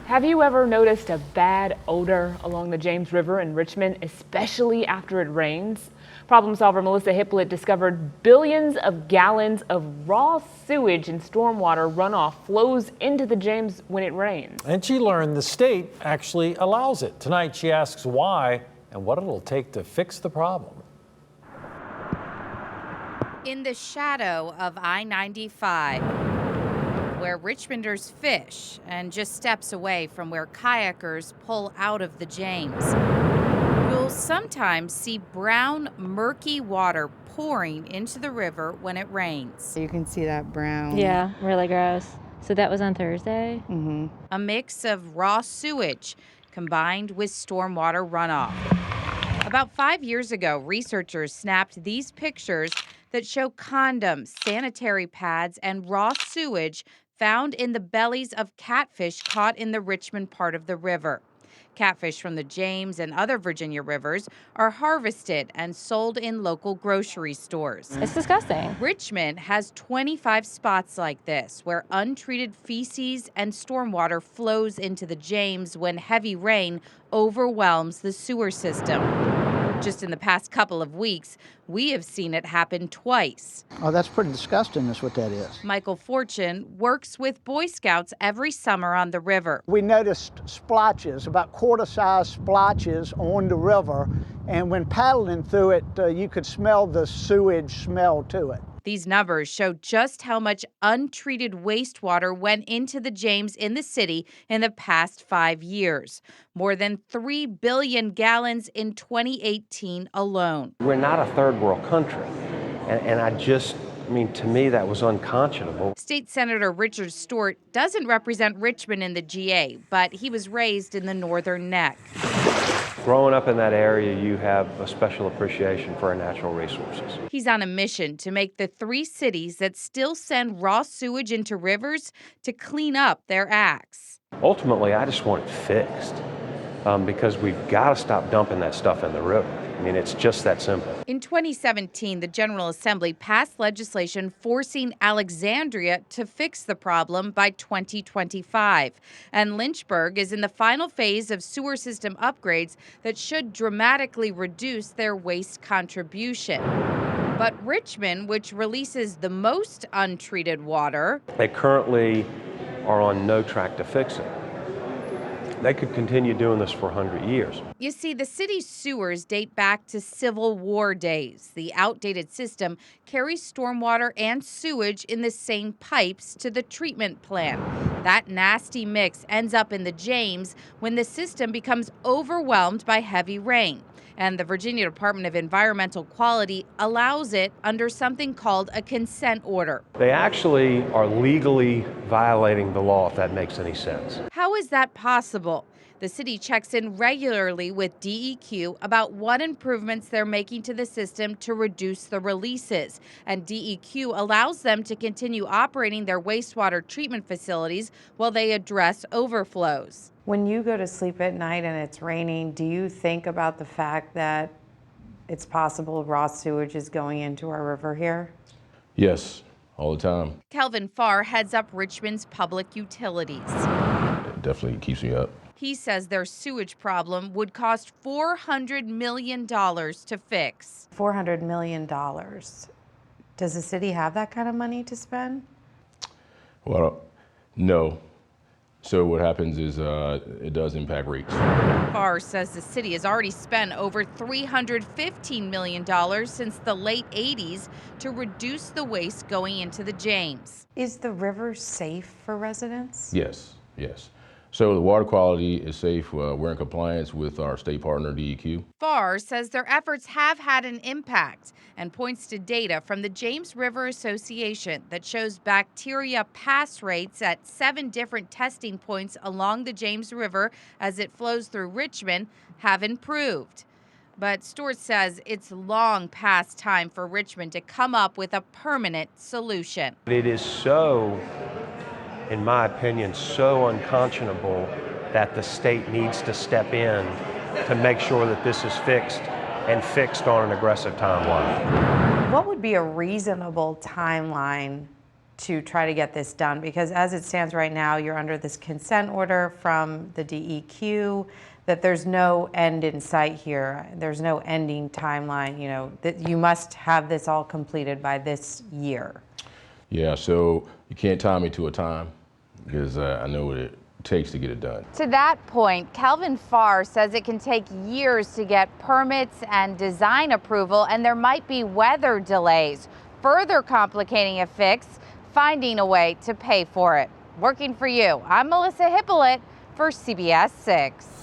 Have you ever noticed a bad odor along the James River in Richmond, especially after it rains? Problem solver Melissa Hippolyte discovered billions of gallons of raw sewage and stormwater runoff flows into the James when it rains. And she learned the state actually allows it. Tonight she asks why and what it'll take to fix the problem. In the shadow of I-95, where Richmonders fish and just steps away from where kayakers pull out of the James, you'll sometimes see brown, murky water pouring into the river when it rains. You can see that brown. Yeah, really gross. So that was on Thursday? Mm-hmm. A mix of raw sewage combined with stormwater runoff. About 5 years ago, researchers snapped these pictures that show condoms, sanitary pads, and raw sewage found in the bellies of catfish caught in the Richmond part of the river. Catfish from the James and other Virginia rivers are harvested and sold in local grocery stores. It's disgusting. Richmond has 25 spots like this, where untreated feces and stormwater flows into the James when heavy rain overwhelms the sewer system. Just in the past couple of weeks, we have seen it happen twice. Oh, that's pretty disgusting, is what that is. Michael Fortune works with Boy Scouts every summer on the river. We noticed splotches, about quarter-sized splotches on the river, and when paddling through it, you could smell the sewage smell to it. These numbers show just how much untreated wastewater went into the James in the city in the past 5 years. More than 3 billion gallons in 2018 alone. We're not a third world country, and to me, that was unconscionable. State Senator Richard Stewart doesn't represent Richmond in the GA, but he was raised in the Northern Neck. Growing up in that area, you have a special appreciation for our natural resources. He's on a mission to make the 3 cities that still send raw sewage into rivers to clean up their acts. Ultimately, I just want it fixed because we've got to stop dumping that stuff in the river. It's just that simple. In 2017, the General Assembly passed legislation forcing Alexandria to fix the problem by 2025. And Lynchburg is in the final phase of sewer system upgrades that should dramatically reduce their waste contribution. But Richmond, which releases the most untreated water, they currently are on no track to fix it. They could continue doing this for 100 years. You see, the city's sewers date back to Civil War days. The outdated system carries stormwater and sewage in the same pipes to the treatment plant. That nasty mix ends up in the James when the system becomes overwhelmed by heavy rain. And the Virginia Department of Environmental Quality allows it under something called a consent order. They actually are legally violating the law, if that makes any sense. How is that possible? The city checks in regularly with DEQ about what improvements they're making to the system to reduce the releases. And DEQ allows them to continue operating their wastewater treatment facilities while they address overflows. When you go to sleep at night and it's raining, do you think about the fact that it's possible raw sewage is going into our river here? Yes, all the time. Kelvin Farr heads up Richmond's public utilities. It definitely keeps me up. He says their sewage problem would cost $400 million to fix. $400 million. Does the city have that kind of money to spend? Well, no. So what happens is it does impact rates. Farr says the city has already spent over $315 million since the late 80s to reduce the waste going into the James. Is the river safe for residents? Yes. So the water quality is safe. We're in compliance with our state partner, DEQ. Farr says their efforts have had an impact and points to data from the James River Association that shows bacteria pass rates at 7 different testing points along the James River as it flows through Richmond have improved. But Stewart says it's long past time for Richmond to come up with a permanent solution. It is so, in my opinion, so unconscionable that the state needs to step in to make sure that this is fixed and fixed on an aggressive timeline. What would be a reasonable timeline to try to get this done? Because as it stands right now, you're under this consent order from the DEQ that there's no end in sight here. There's no ending timeline, you know, that you must have this all completed by this year. Yeah, so you can't tie me to a time because I know what it takes to get it done. To that point, Kelvin Farr says it can take years to get permits and design approval, and there might be weather delays, further complicating a fix, finding a way to pay for it. Working for you, I'm Melissa Hippolyte for CBS 6.